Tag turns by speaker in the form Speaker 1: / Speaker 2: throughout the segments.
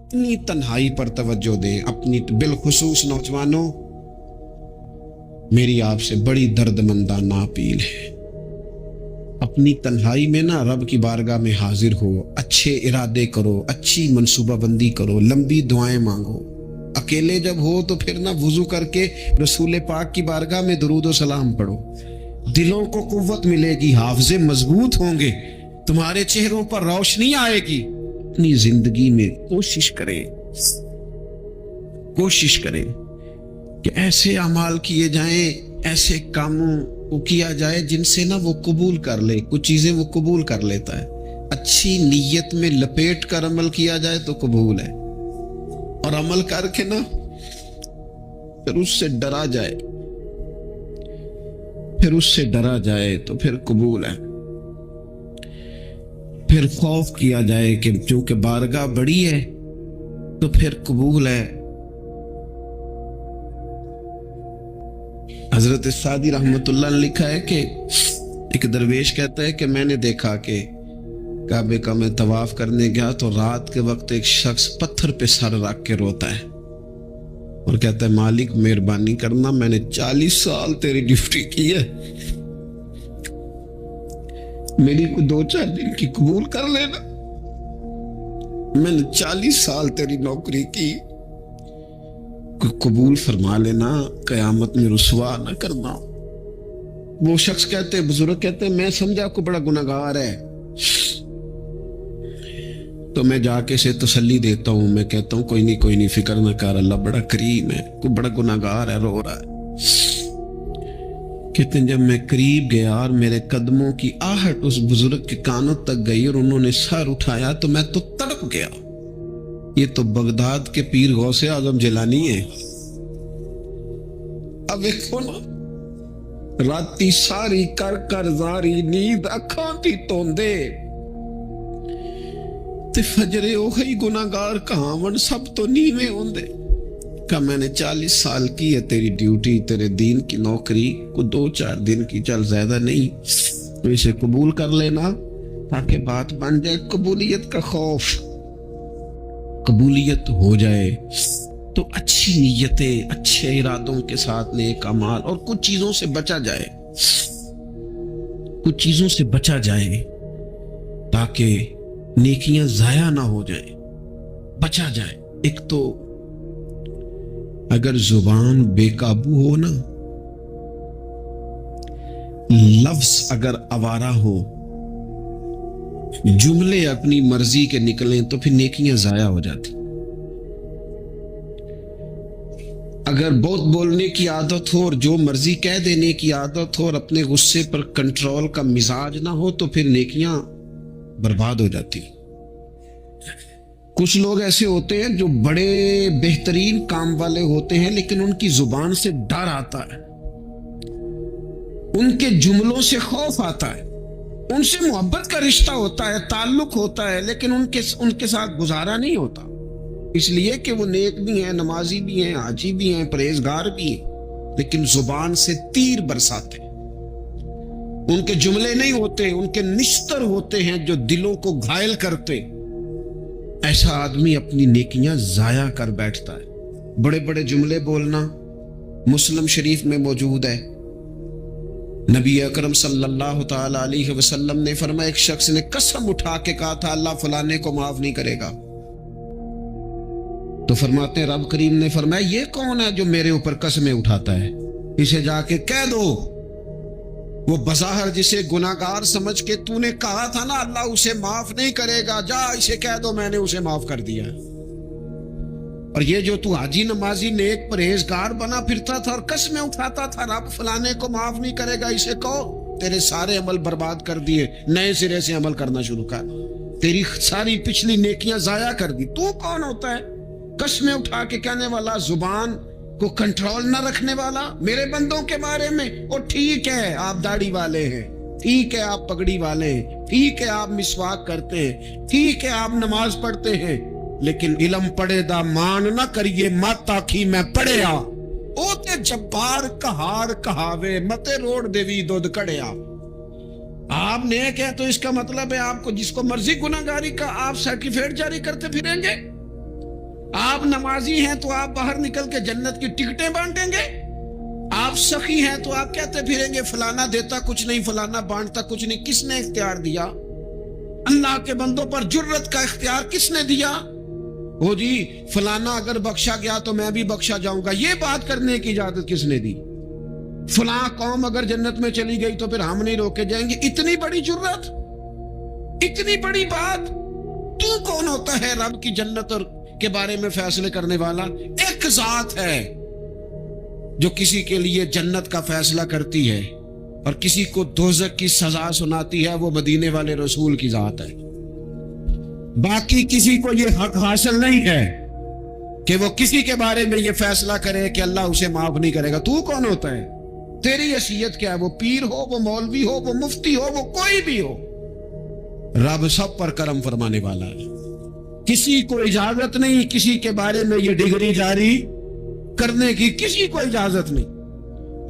Speaker 1: اپنی تنہائی پر توجہ دیں. اپنی بالخصوص نوجوانوں، میری آپ سے بڑی درد مندانہ اپیل ہے، اپنی تنہائی میں نا رب کی بارگاہ میں حاضر ہو، اچھے ارادے کرو، اچھی منصوبہ بندی کرو، لمبی دعائیں مانگو. اکیلے جب ہو تو پھر نا وضو کر کے رسول پاک کی بارگاہ میں درود و سلام پڑھو. دلوں کو قوت ملے گی، حافظے مضبوط ہوں گے، تمہارے چہروں پر روشنی آئے گی. اپنی زندگی میں کوشش کریں کہ ایسے اعمال کیے جائیں، ایسے کاموں کو کیا جائے جن سے نا وہ قبول کر لے. کچھ چیزیں وہ قبول کر لیتا ہے. اچھی نیت میں لپیٹ کر عمل کیا جائے تو قبول ہے، اور عمل کر کے نا پھر اس سے ڈرا جائے تو پھر قبول ہے. پھر خوف کیا جائے کہ چونکہ بارگاہ بڑی ہے تو پھر قبول ہے. حضرت سعدی رحمت اللہ نے لکھا ہے کہ ایک درویش کہتا ہے کہ میں نے دیکھا کہ کعبے کا میں طواف کرنے گیا تو رات کے وقت ایک شخص پتھر پہ سر رکھ کے روتا ہے اور کہتا ہے مالک مہربانی کرنا، میں نے 40 سال تیری ڈیوٹی کی ہے، میری کو 2-4 دن کی قبول کر لینا. میں نے 40 سال تیری نوکری کی، قبول فرما لینا، قیامت میں رسوا نہ کرنا. وہ شخص کہتے، بزرگ کہتے، میں سمجھا کو بڑا گناہگار ہے تو میں جا کے اسے تسلی دیتا ہوں. میں کہتا ہوں کوئی نہیں فکر نہ کر، اللہ بڑا کریم ہے، کوئی بڑا گناہگار ہے، رو رہا ہے. کہتے ہیں جب میں قریب گیا اور میرے قدموں کی آہٹ اس بزرگ کے کانوں تک گئی اور انہوں نے سر اٹھایا تو میں تو تڑپ گیا. یہ تو بغداد کے پیر غوث اعظم جیلانی ہے. اب دیکھو نا، راتی ساری کر زاری نیند اکھاں دی توندے تے فجرے اوہی گناہگار کہاون سب تو نیویں ہوندے. کہ میں نے 40 سال کی ہے تیری ڈیوٹی، تیرے دین کی نوکری کو 2-4 دن کی، چل زیادہ نہیں، تو اسے قبول کر لینا تاکہ بات بن جائے. قبولیت کا خوف، قبولیت ہو جائے تو اچھی نیتیں، اچھے ارادوں کے ساتھ نیک اعمال، اور کچھ چیزوں سے بچا جائے تاکہ نیکیاں ضائع نہ ہو جائیں، بچا جائے. ایک تو اگر زبان بے قابو ہو نا، لفظ اگر آوارہ ہو، جملے اپنی مرضی کے نکلیں تو پھر نیکیاں ضائع ہو جاتی. اگر بہت بولنے کی عادت ہو اور جو مرضی کہہ دینے کی عادت ہو اور اپنے غصے پر کنٹرول کا مزاج نہ ہو تو پھر نیکیاں برباد ہو جاتی. کچھ لوگ ایسے ہوتے ہیں جو بڑے بہترین کام والے ہوتے ہیں لیکن ان کی زبان سے ڈر آتا ہے، ان کے جملوں سے خوف آتا ہے، ان سے محبت کا رشتہ ہوتا ہے، تعلق ہوتا ہے، لیکن ان کے ساتھ گزارا نہیں ہوتا، اس لیے کہ وہ نیک بھی ہیں، نمازی بھی ہیں، حاجی بھی ہیں، پرہیزگار بھی ہیں، لیکن زبان سے تیر برساتے ہیں. ان کے جملے نہیں ہوتے، ان کے نشتر ہوتے ہیں جو دلوں کو گھائل کرتے. ایسا آدمی اپنی نیکیاں ضائع کر بیٹھتا ہے. بڑے بڑے جملے بولنا مسلم شریف میں موجود ہے. نبی اکرم صلی اللہ تعالی علیہ وسلم نے فرمایا، ایک شخص نے قسم اٹھا کے کہا تھا اللہ فلانے کو معاف نہیں کرے گا، تو فرماتے ہیں رب کریم نے فرمایا یہ کون ہے جو میرے اوپر قسمیں اٹھاتا ہے، اسے جا کے کہہ دو. وہ بظاہر جسے گناہگار سمجھ کے تو نے کہا تھا نا اللہ اسے معاف نہیں کرے گا، جا اسے کہہ دو میں نے اسے معاف کر دیا. اور یہ جو تو حاجی نمازی نیک پرہیزگار بنا پھرتا تھا اور قسمیں اٹھاتا تھا رب فلانے کو معاف نہیں کرے گا، اسے کہو تیرے سارے عمل برباد کر دیے، نئے سرے سے عمل کرنا شروع کر، تیری ساری پچھلی نیکیاں ضائع کر دی. تو کون ہوتا ہے قسمیں اٹھا کے کہنے والا، زبان کو کنٹرول نہ رکھنے والا میرے بندوں کے بارے میں؟ اور ٹھیک ہے آپ داڑھی والے ہیں، ٹھیک ہے آپ پگڑی والے ہیں، ٹھیک ہے آپ مسواک کرتے ہیں، ٹھیک ہے آپ نماز پڑھتے ہیں، لیکن علم پڑھے دا مان نہ کریے مت آکھی میں پڑھیا، او تے جبار کہار کہاوے متے روڑ دیوی دودھ کڑیا. آپ نیک ہے تو اس کا مطلب ہے آپ کو جس کو مرضی گناہگاری کا آپ سرٹیفکیٹ جاری کرتے پھریں گے. آپ نمازی ہیں تو آپ باہر نکل کے جنت کی ٹکٹیں بانٹیں گے؟ آپ سخی ہیں تو آپ کہتے پھریں گے فلانا دیتا کچھ نہیں، فلانا بانٹتا کچھ نہیں؟ کس نے اختیار دیا؟ اللہ کے بندوں پر جرت کا اختیار کس نے دیا؟ وہ جی فلانا اگر بخشا گیا تو میں بھی بخشا جاؤں گا، یہ بات کرنے کی اجازت کس نے دی؟ فلاں قوم اگر جنت میں چلی گئی تو پھر ہم نہیں روکے جائیں گے؟ اتنی بڑی جرت، اتنی بڑی بات! تو کون ہوتا ہے رب کی جنت اور کے بارے میں فیصلے کرنے والا؟ ایک ذات ہے جو کسی کے لیے جنت کا فیصلہ کرتی ہے اور کسی کو دوزخ کی سزا سناتی ہے، وہ مدینے والے رسول کی ذات ہے۔ باقی کسی کو یہ حق حاصل نہیں ہے کہ وہ کسی کے بارے میں یہ فیصلہ کرے کہ اللہ اسے معاف نہیں کرے گا۔ تو کون ہوتا ہے؟ تیری حیثیت کیا ہے؟ وہ پیر ہو، وہ مولوی ہو، وہ مفتی ہو، وہ کوئی بھی ہو، رب سب پر کرم فرمانے والا ہے۔ کسی کو اجازت نہیں کسی کے بارے میں یہ ڈگری جاری کرنے کی، کسی کو اجازت نہیں۔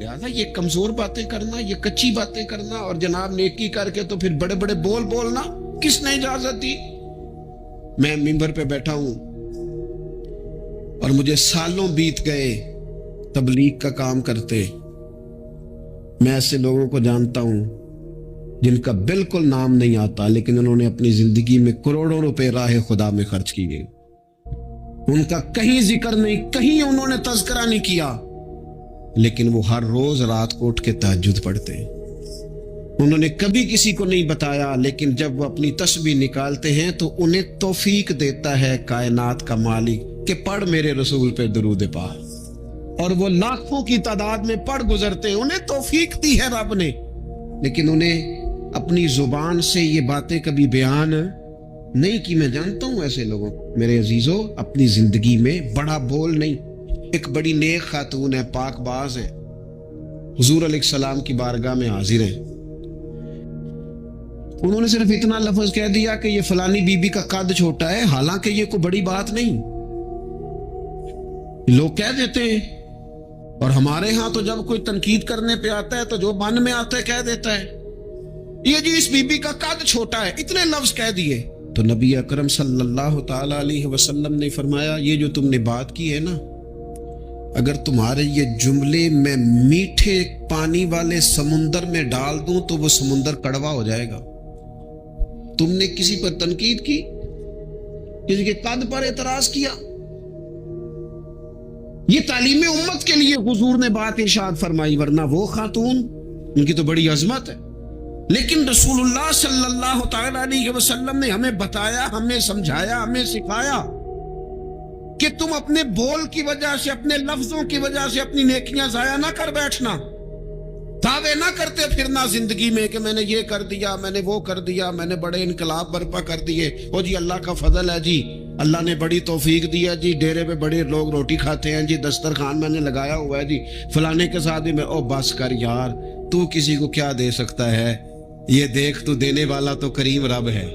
Speaker 1: لہذا یہ کمزور باتیں کرنا، یہ کچی باتیں کرنا اور جناب نیکی کر کے تو پھر بڑے بڑے بول بولنا کس نے اجازت دی؟ میں ممبر پہ بیٹھا ہوں اور مجھے سالوں بیت گئے تبلیغ کا کام کرتے، میں ایسے لوگوں کو جانتا ہوں جن کا بالکل نام نہیں آتا لیکن انہوں نے اپنی زندگی میں کروڑوں روپے راہ خدا میں خرچ کیے، ان کا کہیں ذکر نہیں، کہیں انہوں نے تذکرہ نہیں کیا، لیکن وہ ہر روز رات کو اٹھ کے تہجد پڑھتے ہیں۔ انہوں نے کبھی کسی کو نہیں بتایا، لیکن جب وہ اپنی تسبیح نکالتے ہیں تو انہیں توفیق دیتا ہے کائنات کا مالک کہ پڑھ میرے رسول پہ درود پاک، اور وہ لاکھوں کی تعداد میں پڑھ گزرتے ہیں، انہیں توفیق دی ہے رب نے، لیکن انہیں اپنی زبان سے یہ باتیں کبھی بیان نہیں کی۔ میں جانتا ہوں ایسے لوگوں کو میرے عزیزوں، اپنی زندگی میں بڑا بول نہیں۔ ایک بڑی نیک خاتون ہے، پاک باز ہے، حضور علیہ السلام کی بارگاہ میں حاضر ہیں۔ انہوں نے صرف اتنا لفظ کہہ دیا کہ یہ فلانی بی بی کا قد چھوٹا ہے، حالانکہ یہ کوئی بڑی بات نہیں، لوگ کہہ دیتے ہیں۔ اور ہمارے ہاں تو جب کوئی تنقید کرنے پہ آتا ہے تو جو من میں آتا ہے کہہ دیتا ہے، یہ جی اس بی بی کا قد چھوٹا ہے، اتنے لفظ کہہ دیے۔ تو نبی اکرم صلی اللہ تعالی علیہ وسلم نے فرمایا، یہ جو تم نے بات کی ہے نا، اگر تمہارے یہ جملے میں میٹھے پانی والے سمندر میں ڈال دوں تو وہ سمندر کڑوا ہو جائے گا۔ تم نے کسی پر تنقید کی، کسی کے قد پر اعتراض کیا، یہ تعلیم امت کے لیے حضور نے بات ارشاد فرمائی، ورنہ وہ خاتون ان کی تو بڑی عظمت ہے، لیکن رسول اللہ صلی اللہ تعالی علیہ وسلم نے ہمیں بتایا، ہمیں سمجھایا، ہمیں سکھایا کہ تم اپنے بول کی وجہ سے، اپنے لفظوں کی وجہ سے اپنی نیکیاں ضائع نہ کر بیٹھنا، دعوے نہ کرتے پھرنا زندگی میں کہ میں نے یہ کر دیا، میں نے وہ کر دیا، میں نے بڑے انقلاب برپا کر دیے، وہ جی اللہ کا فضل ہے جی، اللہ نے بڑی توفیق دی ہے جی، ڈیرے پہ بڑے لوگ روٹی کھاتے ہیں جی، دسترخوان میں نے لگایا ہوا ہے جی، فلانے کے ساتھ بھی میں۔ او بس کر یار، تو کسی کو کیا دے سکتا ہے؟ یہ دیکھ، تو دینے والا تو کریم رب ہے،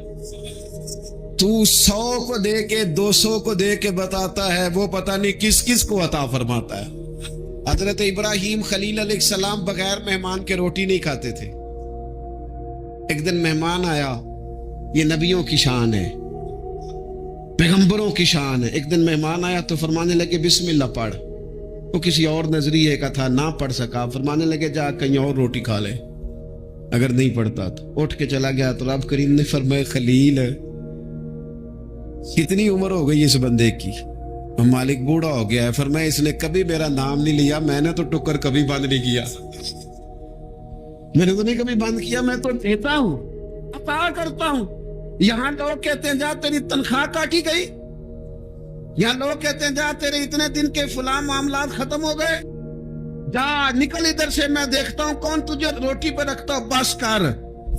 Speaker 1: تو 100 کو دے کے 200 کو دے کے بتاتا ہے، وہ پتہ نہیں کس کس کو عطا فرماتا ہے۔ حضرت ابراہیم خلیل علیہ السلام بغیر مہمان کے روٹی نہیں کھاتے تھے۔ ایک دن مہمان آیا، یہ نبیوں کی شان ہے، پیغمبروں کی شان ہے۔ ایک دن مہمان آیا تو فرمانے لگے بسم اللہ پڑھ، وہ کسی اور نظریے کا تھا، نہ پڑھ سکا، فرمانے لگے جا کہیں اور روٹی کھا لے، اگر نہیں پڑھتا تو اٹھ کے چلا گیا۔ تو رب کریم نے فرمایا خلیل کتنی عمر ہو گئی اس بندے کی، مالک بوڑھا ہو گیا ہے، فرمایا اس نے کبھی میرا نام نہیں لیا، میں نے تو ٹکر کبھی بند نہیں کیا، میں نے تو نہیں کبھی بند کیا، میں تو دیتا ہوں، عطا کرتا ہوں۔ یہاں لوگ کہتے ہیں جا تیری تنخواہ کاٹی گئی، یہاں لوگ کہتے ہیں جا تیرے اتنے دن کے فلاں معاملات ختم ہو گئے، جا نکل ادھر سے، میں دیکھتا ہوں کون تجھے روٹی پہ رکھتا ہوں، بس کر،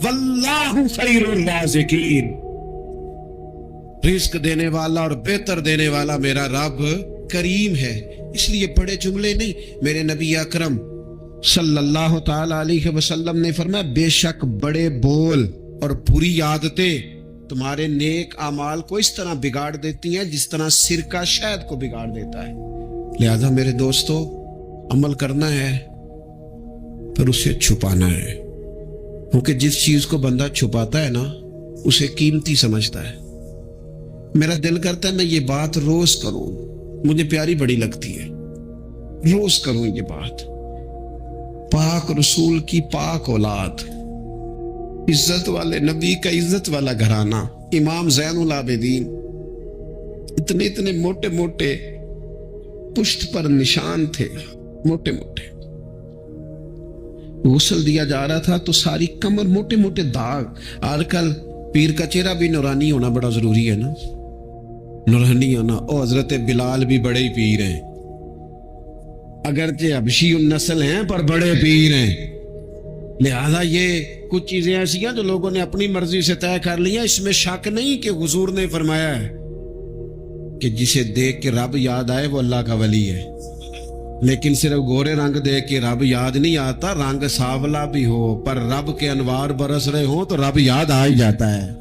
Speaker 1: واللہ خیر الرازقین، رزق دینے والا اور بہتر دینے والا میرا رب کریم ہے۔ اس لیے بڑے جملے نہیں، میرے نبی اکرم صلی اللہ تعالی علیہ وسلم نے فرمایا بے شک بڑے بول اور بری عادتیں تمہارے نیک اعمال کو اس طرح بگاڑ دیتی ہیں جس طرح سرکہ شہد کو بگاڑ دیتا ہے۔ لہذا میرے دوستو، عمل کرنا ہے پر اسے چھپانا ہے، کیونکہ جس چیز کو بندہ چھپاتا ہے نا اسے قیمتی سمجھتا ہے۔ میرا دل کرتا ہے میں یہ بات روز کروں، مجھے پیاری بڑی لگتی ہے، روز کروں یہ بات۔ پاک رسول کی پاک اولاد، عزت والے نبی کا عزت والا گھرانہ، امام زین العابدین، اتنے اتنے موٹے موٹے پشت پر نشان تھے، موٹے موٹے۔ غسل دیا جا رہا تھا تو ساری کمر موٹے موٹے داغ۔ آج کل پیر کا چہرہ بھی نورانی ہونا بڑا ضروری ہے نا، نورانی ہونا۔ او حضرت بلال بھی بڑے ہی پیر ہیں، اگرچہ حبشی النسل ہیں پر بڑے پیر ہیں۔ لہذا یہ کچھ چیزیں ایسی ہیں جو لوگوں نے اپنی مرضی سے طے کر لی ہیں۔ اس میں شک نہیں کہ حضور نے فرمایا ہے کہ جسے دیکھ کے رب یاد آئے وہ اللہ کا ولی ہے، لیکن صرف گورے رنگ دیکھ کے رب یاد نہیں آتا، رنگ سانولا بھی ہو پر رب کے انوار برس رہے ہوں تو رب یاد آ ہی جاتا ہے۔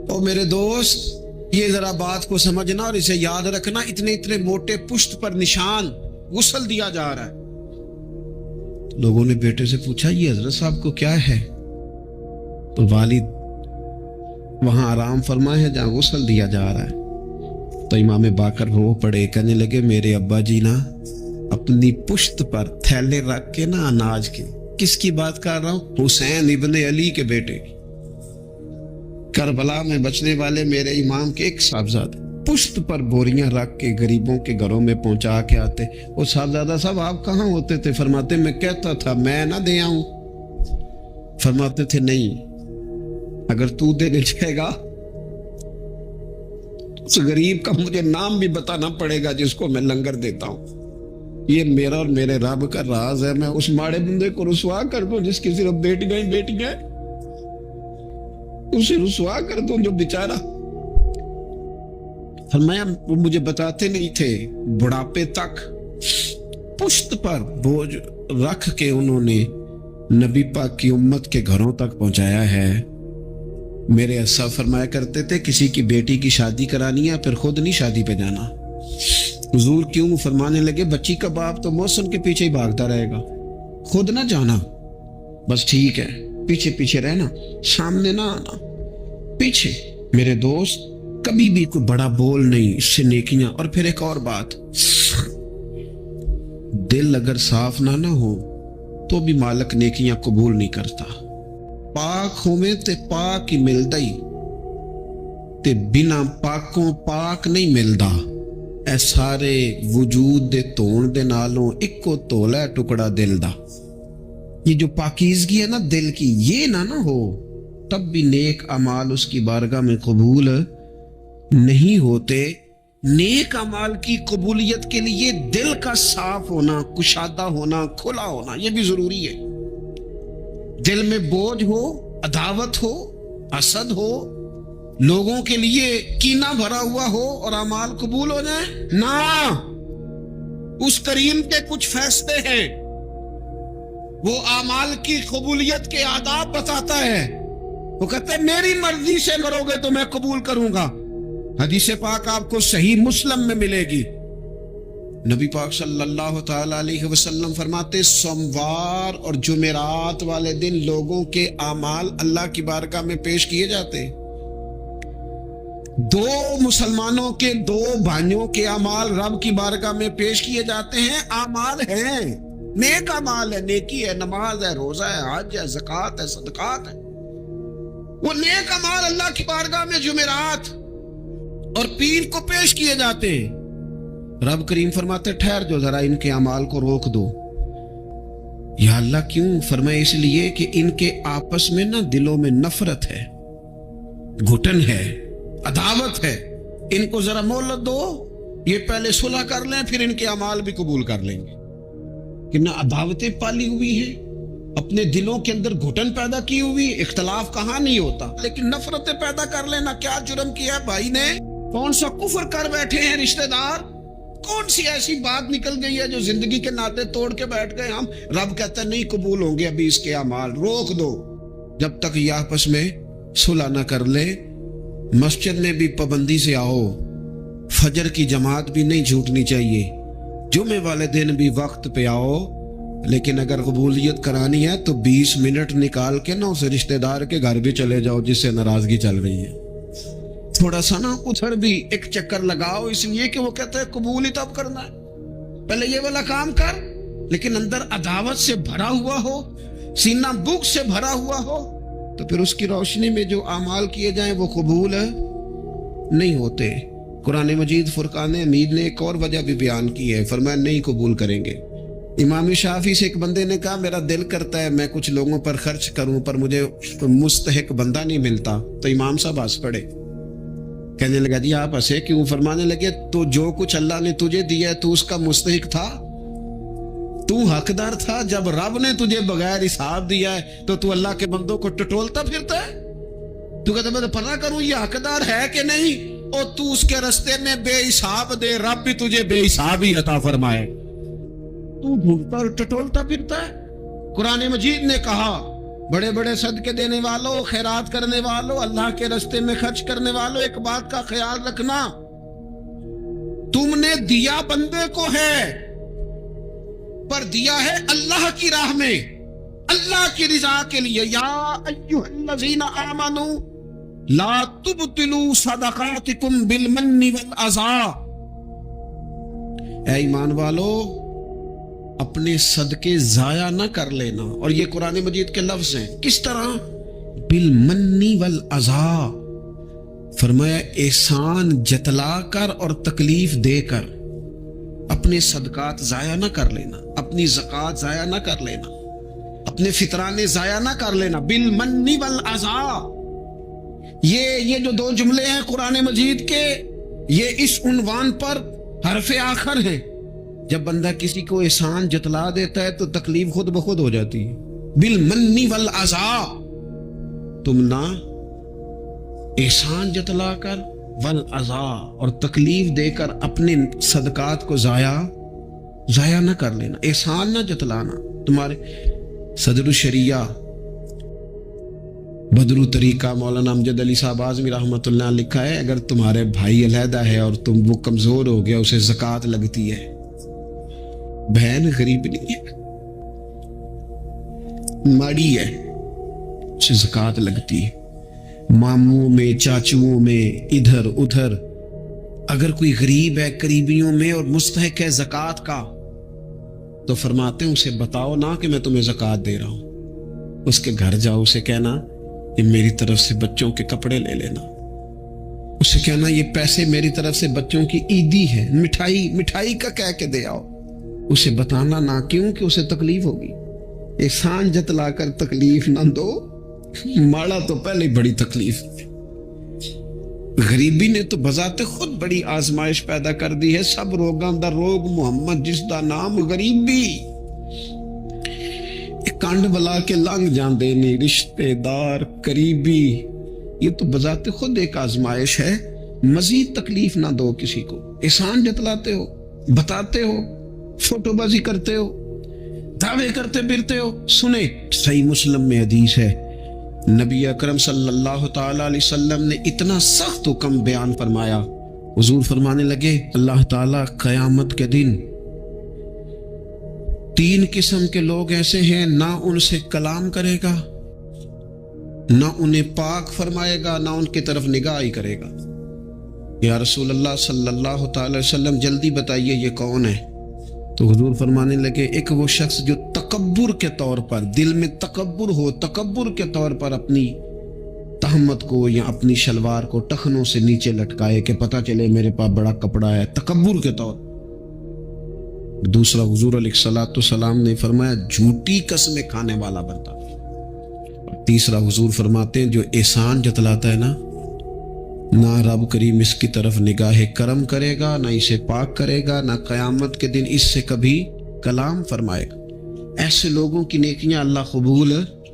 Speaker 1: تو میرے دوست یہ ذرا بات کو سمجھنا اور اسے یاد رکھنا، اتنے اتنے موٹے پشت پر نشان، غسل دیا جا رہا ہے۔ لوگوں نے بیٹے سے پوچھا یہ حضرت صاحب کو کیا ہے؟ تو والد وہاں آرام فرمائے ہے جہاں غسل دیا جا رہا ہے۔ تو امام باقر رو پڑے، کہنے لگے میرے ابا جی نا اپنی پشت پر تھیلے رکھ کے نا اناج کے، کس کی بات کر رہا ہوں؟ حسین ابن علی کے بیٹے، کربلا میں بچنے والے میرے امام کے ایک صاحبزادے، پشت پر بوریاں رکھ کے غریبوں کے گھروں میں پہنچا کے آتے۔ وہ صاحبزادہ صاحب آپ کہاں ہوتے تھے؟ فرماتے میں کہتا تھا میں نہ دے آؤں۔ فرماتے تھے نہیں، اگر تو دینے جائے گا اس غریب کا مجھے نام بھی بتانا پڑے گا جس کو میں لنگر دیتا ہوں۔ یہ میرا اور میرے رب کا راز ہے، میں اس ماڑے بندے کو رسوا کر دوں جس کی صرف بیٹیاں ہی بیٹیاں ہیں، اسے رسوا کر دوں جو بیچارہ۔ فرمایا وہ مجھے بتاتے نہیں تھے، بڑھاپے تک پشت پر بوجھ رکھ کے انہوں نے نبی پاک کی امت کے گھروں تک پہنچایا ہے۔ میرے اسا فرمایا کرتے تھے کسی کی بیٹی کی شادی کرانی ہے پھر خود نہیں شادی پہ جانا۔ حضور کیوں؟ فرمانے لگے بچی کا باپ تو محسن کے پیچھے ہی بھاگتا رہے گا، خود نہ جانا، بس ٹھیک ہے پیچھے پیچھے رہنا، سامنے نہ آنا، پیچھے۔ میرے دوست کبھی بھی کوئی بڑا بول نہیں، اس سے نیکیاں۔ اور پھر ایک اور بات، دل اگر صاف نہ ہو تو بھی مالک نیکیاں قبول نہیں کرتا۔ پاک ہوئے تے پاک ہی ملدا ہی، تے بنا پاکوں پاک نہیں ملدا۔ اے سارے وجود دے تون دے نالوں اکو تولا ٹکڑا دل دا۔ یہ جو پاکیزگی ہے نا دل کی، یہ نہ ہو تب بھی نیک اعمال اس کی بارگاہ میں قبول نہیں ہوتے۔ نیک اعمال کی قبولیت کے لیے دل کا صاف ہونا، کشادہ ہونا، کھلا ہونا یہ بھی ضروری ہے۔ دل میں بوجھ ہو، عداوت ہو، حسد ہو، لوگوں کے لیے کینہ بھرا ہوا ہو اور اعمال قبول ہو جائیں نہ۔ اس کریم کے کچھ فیصلے ہیں، وہ اعمال کی قبولیت کے آداب بتاتا ہے۔ وہ کہتے ہیں میری مرضی سے کرو گے تو میں قبول کروں گا۔ حدیث پاک آپ کو صحیح مسلم میں ملے گی۔ نبی پاک صلی اللہ تعالی علیہ وسلم فرماتے سوموار اور جمعرات والے دن لوگوں کے اعمال اللہ کی بارگاہ میں پیش کیے جاتے۔ دو مسلمانوں کے، دو بھائیوں کے اعمال رب کی بارگاہ میں پیش کیے جاتے ہیں۔ اعمال ہیں، نیک اعمال ہے، نیکی ہے، نماز ہے، روزہ ہے، حج ہے، زکوٰۃ ہے، صدقات ہے۔ وہ نیک اعمال اللہ کی بارگاہ میں جمعرات اور پیر کو پیش کیے جاتے ہیں۔ رب کریم فرماتے ٹھہر جو ذرا ان کے اعمال کو روک دو۔ یا اللہ کیوں؟ فرمائے اس لیے کہ ان کے آپس میں نا دلوں میں نفرت ہے، گھٹن ہے، عداوت ہے۔ ان کو ذرا مہلت دو، یہ پہلے صلح کر لیں پھر ان کے اعمال بھی قبول کر لیں گے۔ کہ نہ عداوتیں پالی ہوئی ہیں، اپنے دلوں کے اندر گھٹن پیدا کی ہوئی، اختلاف کہاں نہیں ہوتا، لیکن نفرتیں پیدا کر لینا۔ کیا جرم کیا ہے بھائی نے؟ کون سا کفر کر بیٹھے ہیں رشتہ دار؟ کون سی ایسی بات نکل گئی ہے جو زندگی کے ناطے توڑ کے بیٹھ گئے ہم؟ رب کہتا ہے نہیں قبول ہوں گے ابھی اس کے اعمال، روک دو جب تک یہ آپس میں صلح نہ کر لے۔ مسجد میں بھی پابندی سے آؤ، فجر کی جماعت بھی نہیں چھوٹنی چاہیے، جمعے والے دن بھی وقت پہ آؤ، لیکن اگر قبولیت کرانی ہے تو 20 منٹ نکال کے نا اس رشتہ دار کے گھر بھی چلے جاؤ جس سے ناراضگی چل رہی ہے۔ تھوڑا سا نا ادھر بھی ایک چکر لگاؤ، اس لیے کہ وہ کہتا ہے قبول ہی تب کرنا ہے، پہلے یہ والا کام کر، لیکن اندر عداوت سے بھرا ہوا ہو، سینہ بھوک سے بھرا ہوا ہو، تو پھر اس کی روشنی میں جو اعمال کیے جائیں وہ قبول نہیں ہوتے۔ قرآن مجید فرقان حمید نے ایک اور وجہ بھی بیان کی ہے، فرمایا نہیں قبول کریں گے۔ امام شافعی سے ایک بندے نے کہا میرا دل کرتا ہے میں کچھ لوگوں پر خرچ کروں پر مجھے مستحق بندہ نہیں ملتا، تو امام صاحب ہنس پڑے، کہنے لگا جی آپ ہنسے کیوں؟ فرمانے لگے تو جو کچھ اللہ نے تجھے دیا ہے تو اس کا مستحق تھا، تو حقدار تھا؟ جب رب نے تجھے بغیر حساب دیا ہے تو اللہ کے بندوں کو ٹٹولتا پھرتا ہے؟ تو کہتا میں تو پتہ کروں یہ حقدار ہے کہ نہیں، اور تو اس کے رستے میں بے حساب دے، رب بھی تجھے بے حساب ہی عطا فرمائے، تو ڈھونڈتا اور ٹٹولتا پھرتا ہے۔ قرآن مجید نے کہا بڑے بڑے صدقے دینے والوں، خیرات کرنے والوں، اللہ کے رستے میں خرچ کرنے والوں، ایک بات کا خیال رکھنا، تم نے دیا بندے کو ہے پر دیا ہے اللہ کی راہ میں، اللہ کی رضا کے لیے۔ یا ایھا الذین آمنوا لا تبطلوا صدقاتکم بالمن والعذا، اے ایمان والو اپنے صدقے ضائع نہ کر لینا، اور یہ قرآن مجید کے لفظ ہیں، کس طرح؟ بالمن والعذا، فرمایا احسان جتلا کر اور تکلیف دے کر، اپنے صدقات ضائع نہ کر لینا، اپنی زکوٰۃ ضائع نہ کر لینا، اپنے فطرانے ضائع نہ کر لینا، بالمن والعذا۔ یہ جو دو جملے ہیں قرآن مجید کے، یہ اس عنوان پر حرف آخر ہیں۔ جب بندہ کسی کو احسان جتلا دیتا ہے تو تکلیف خود بخود ہو جاتی ہے۔ بالمن والعذا، تم نہ احسان جتلا کر والعذا اور تکلیف دے کر اپنے صدقات کو ضائع نہ کر لینا، احسان نہ جتلانا۔ تمہارے صدر الشریعہ بدر طریقہ مولانا امجد علی صاحب اعظمی رحمۃ اللہ لکھا ہے، اگر تمہارے بھائی علیحدہ ہے اور وہ کمزور ہو گیا، اسے زکوٰۃ لگتی ہے، بہن غریب نہیں ہے، ماڑی ہے، اسے زکوٰۃ لگتی ہے۔ ماموں میں، چاچوؤں میں، ادھر ادھر، اگر کوئی غریب ہے قریبیوں میں اور مستحق ہے زکوٰۃ کا، تو فرماتے ہیں اسے بتاؤ نا کہ میں تمہیں زکوٰۃ دے رہا ہوں، اس کے گھر جاؤ، اسے کہنا یہ میری طرف سے بچوں کے کپڑے لے لینا، اسے کہنا یہ پیسے میری طرف سے بچوں کی عیدی ہے، مٹھائی کا کہہ کے دے آؤ، اسے بتانا نہ، کیوں کہ اسے تکلیف ہوگی۔ احسان جتلا کر تکلیف نہ دو، ماڑا تو پہلے بڑی تکلیف، غریبی نے تو بذات خود بڑی آزمائش پیدا کر دی ہے۔ سب روگاں دا روگ محمد جس دا نام غریبی، کنڈ بلا کے لنگ جاندے نے رشتے دار قریبی، یہ تو بذات خود ایک آزمائش ہے۔ مزید تکلیف نہ دو کسی کو، احسان جتلاتے ہو، بتاتے ہو، فوٹو بازی کرتے ہو، دعوے کرتے پھرتے ہو۔ سنیں صحیح مسلم میں حدیث ہے، نبی اکرم صلی اللہ تعالی علیہ وسلم نے اتنا سخت حکم بیان فرمایا، حضور فرمانے لگے اللہ تعالیٰ قیامت کے دن 3 قسم کے لوگ ایسے ہیں، نہ ان سے کلام کرے گا، نہ انہیں پاک فرمائے گا، نہ ان کی طرف نگاہ ہی کرے گا۔ یا رسول اللہ صلی اللہ تعالی وسلم جلدی بتائیے یہ کون ہے؟ تو حضور فرمانے لگے ایک وہ شخص جو تکبر کے طور پر، دل میں تکبر ہو، تکبر کے طور پر اپنی تہمت کو یا اپنی شلوار کو ٹخنوں سے نیچے لٹکائے کہ پتہ چلے میرے پاس بڑا کپڑا ہے، تکبر کے طور۔ دوسرا حضور علیہ الصلوۃ والسلام نے فرمایا جھوٹی قسمیں کھانے والا بندہ۔ تیسرا حضور فرماتے ہیں جو احسان جتلاتا ہے نا، نہ رب کریم اس کی طرف نگاہ کرم کرے گا، نہ اسے پاک کرے گا، نہ قیامت کے دن اس سے کبھی کلام فرمائے گا، ایسے لوگوں کی نیکیاں اللہ قبول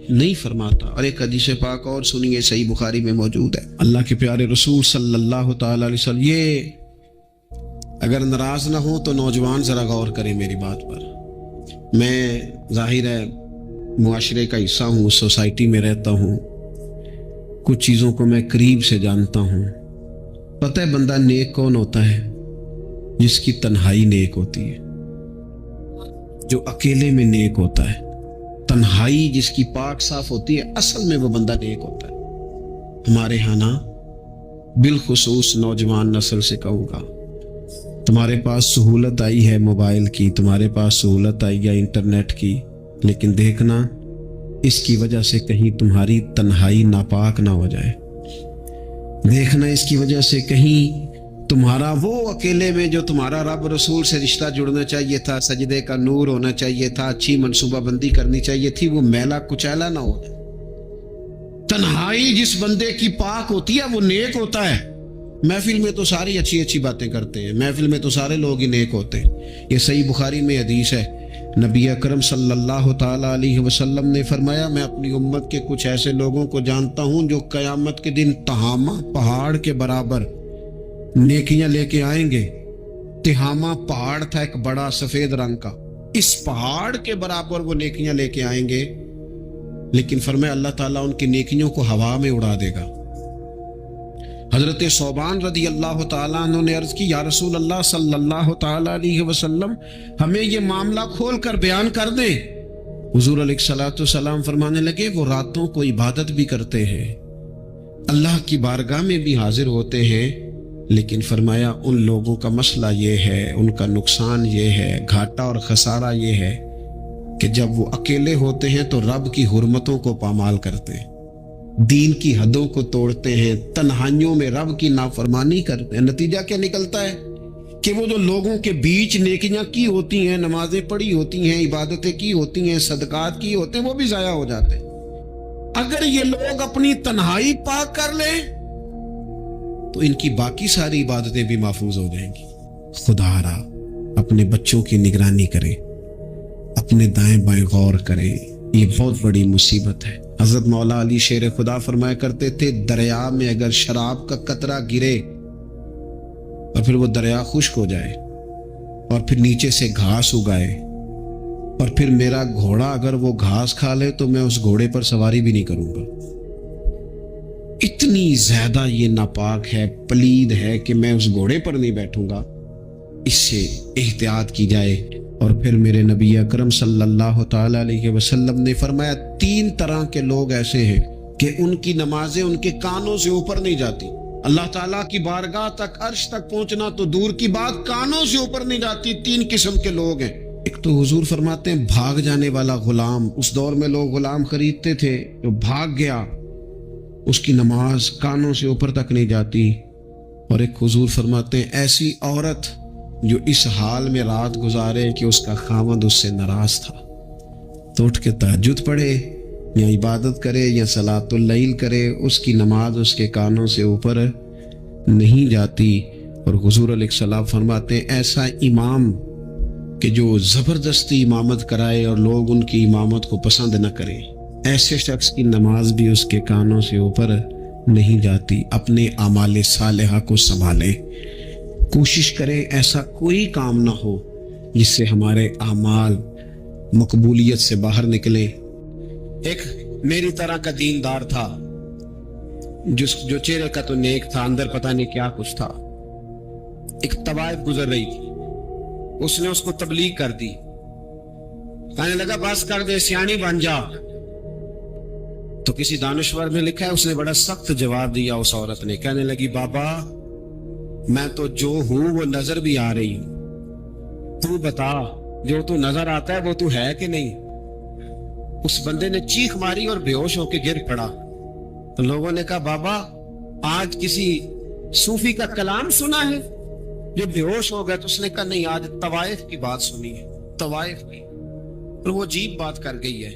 Speaker 1: نہیں فرماتا۔ اور ایک حدیث پاک اور سنیے، صحیح بخاری میں موجود ہے، اللہ کے پیارے رسول صلی اللہ تعالی علیہ وسلم، یہ اگر ناراض نہ ہو تو نوجوان ذرا غور کریں میری بات پر، میں ظاہر ہے معاشرے کا حصہ ہوں، سوسائٹی میں رہتا ہوں، کچھ چیزوں کو میں قریب سے جانتا ہوں۔ پتہ ہے بندہ نیک کون ہوتا ہے؟ جس کی تنہائی نیک ہوتی ہے، جو اکیلے میں نیک ہوتا ہے، تنہائی جس کی پاک صاف ہوتی ہے، اصل میں وہ بندہ نیک ہوتا ہے۔ ہمارے ہاں نا بالخصوص نوجوان نسل سے کہوں گا، تمہارے پاس سہولت آئی ہے موبائل کی، تمہارے پاس سہولت آئی ہے انٹرنیٹ کی، لیکن دیکھنا اس کی وجہ سے کہیں تمہاری تنہائی ناپاک نہ ہو جائے، دیکھنا اس کی وجہ سے کہیں تمہارا وہ اکیلے میں جو تمہارا رب رسول سے رشتہ جڑنا چاہیے تھا، سجدے کا نور ہونا چاہیے تھا، اچھی منصوبہ بندی کرنی چاہیے تھی، وہ میلا کچیلا نہ ہو جائے۔ تنہائی جس بندے کی پاک ہوتی ہے وہ نیک ہوتا ہے۔ محفل میں تو ساری اچھی اچھی باتیں کرتے ہیں، محفل میں تو سارے لوگ ہی نیک ہوتے ہیں۔ یہ صحیح بخاری میں حدیث ہے، نبی اکرم صلی اللہ تعالی علیہ وسلم نے فرمایا، میں اپنی امت کے کچھ ایسے لوگوں کو جانتا ہوں جو قیامت کے دن تہامہ پہاڑ کے برابر نیکیاں لے کے آئیں گے۔ تہامہ پہاڑ تھا ایک بڑا سفید رنگ کا، اس پہاڑ کے برابر وہ نیکیاں لے کے آئیں گے، لیکن فرمایا اللہ تعالیٰ ان کی نیکیوں کو ہوا میں اڑا دے گا۔ حضرت ثوبان رضی اللہ تعالیٰ عنہ نے عرض کی، یا رسول اللہ صلی اللہ تعالیٰ علیہ وسلم، ہمیں یہ معاملہ کھول کر بیان کر دیں۔ حضور علیہ الصلوۃ والسلام فرمانے لگے، وہ راتوں کو عبادت بھی کرتے ہیں، اللہ کی بارگاہ میں بھی حاضر ہوتے ہیں، لیکن فرمایا ان لوگوں کا مسئلہ یہ ہے، ان کا نقصان یہ ہے، گھاٹا اور خسارہ یہ ہے کہ جب وہ اکیلے ہوتے ہیں تو رب کی حرمتوں کو پامال کرتے ہیں، دین کی حدوں کو توڑتے ہیں، تنہائیوں میں رب کی نافرمانی کرتے ہیں۔ نتیجہ کیا نکلتا ہے کہ وہ جو لوگوں کے بیچ نیکیاں کی ہوتی ہیں، نمازیں پڑھی ہوتی ہیں، عبادتیں کی ہوتی ہیں، صدقات کی ہوتے ہیں، وہ بھی ضائع ہو جاتے ہیں۔ اگر یہ لوگ اپنی تنہائی پاک کر لیں تو ان کی باقی ساری عبادتیں بھی محفوظ ہو جائیں گی۔ خدا را اپنے بچوں کی نگرانی کرے، اپنے دائیں بائیں غور کرے، یہ بہت بڑی مصیبت ہے۔ حضرت مولا علی شیر خدا فرمایا کرتے تھے، دریا میں اگر شراب کا قطرہ گرے اور پھر وہ دریا خشک ہو جائے اور پھر نیچے سے گھاس اگائے اور پھر میرا گھوڑا اگر وہ گھاس کھا لے تو میں اس گھوڑے پر سواری بھی نہیں کروں گا۔ اتنی زیادہ یہ ناپاک ہے، پلید ہے کہ میں اس گھوڑے پر نہیں بیٹھوں گا۔ اس سے احتیاط کی جائے۔ اور پھر میرے نبی اکرم صلی اللہ تعالی علیہ وسلم نے فرمایا، 3 طرح کے لوگ ایسے ہیں کہ ان کی نمازیں ان کے کانوں سے اوپر نہیں جاتی، اللہ تعالیٰ کی بارگاہ تک، عرش تک پہنچنا تو دور کی بات، کانوں سے اوپر نہیں جاتی۔ 3 قسم کے لوگ ہیں۔ ایک تو حضور فرماتے ہیں بھاگ جانے والا غلام، اس دور میں لوگ غلام خریدتے تھے، جو بھاگ گیا اس کی نماز کانوں سے اوپر تک نہیں جاتی۔ اور ایک حضور فرماتے ہیں ایسی عورت جو اس حال میں رات گزارے کہ اس کا خاوند اس سے ناراض تھا، تو اٹھ کے تہجد پڑھے یا عبادت کرے یا صلاۃ اللیل کرے، اس کی نماز اس کے کانوں سے اوپر نہیں جاتی۔ اور حضور علیہ السلام فرماتے ہیں ایسا امام کہ جو زبردستی امامت کرائے اور لوگ ان کی امامت کو پسند نہ کریں، ایسے شخص کی نماز بھی اس کے کانوں سے اوپر نہیں جاتی۔ اپنے اعمال صالحہ کو سنبھالیں، کوشش کریں ایسا کوئی کام نہ ہو جس سے ہمارے اعمال مقبولیت سے باہر نکلیں۔ ایک میری طرح کا دیندار تھا جو چہرے کا تو نیک تھا، اندر پتہ نہیں کیا کچھ تھا۔ ایک طوائف گزر رہی تھی، اس نے اس کو تبلیغ کر دی، کہنے لگا بس کر دے، سیانی بن جا۔ تو کسی دانشور میں لکھا ہے اس نے بڑا سخت جواب دیا اس عورت نے، کہنے لگی بابا میں تو جو ہوں وہ نظر بھی آ رہی ہوں، تو بتا جو تو نظر آتا ہے وہ تو ہے کہ نہیں؟ اس بندے نے چیخ ماری اور بے ہوش ہو کے گر پڑا۔ تو لوگوں نے کہا بابا آج کسی صوفی کا کلام سنا ہے جو بے ہوش ہو گیا؟ تو اس نے کہا نہیں، آج طوائف کی بات سنی ہے، طوائف کی، اور وہ عجیب بات کر گئی ہے۔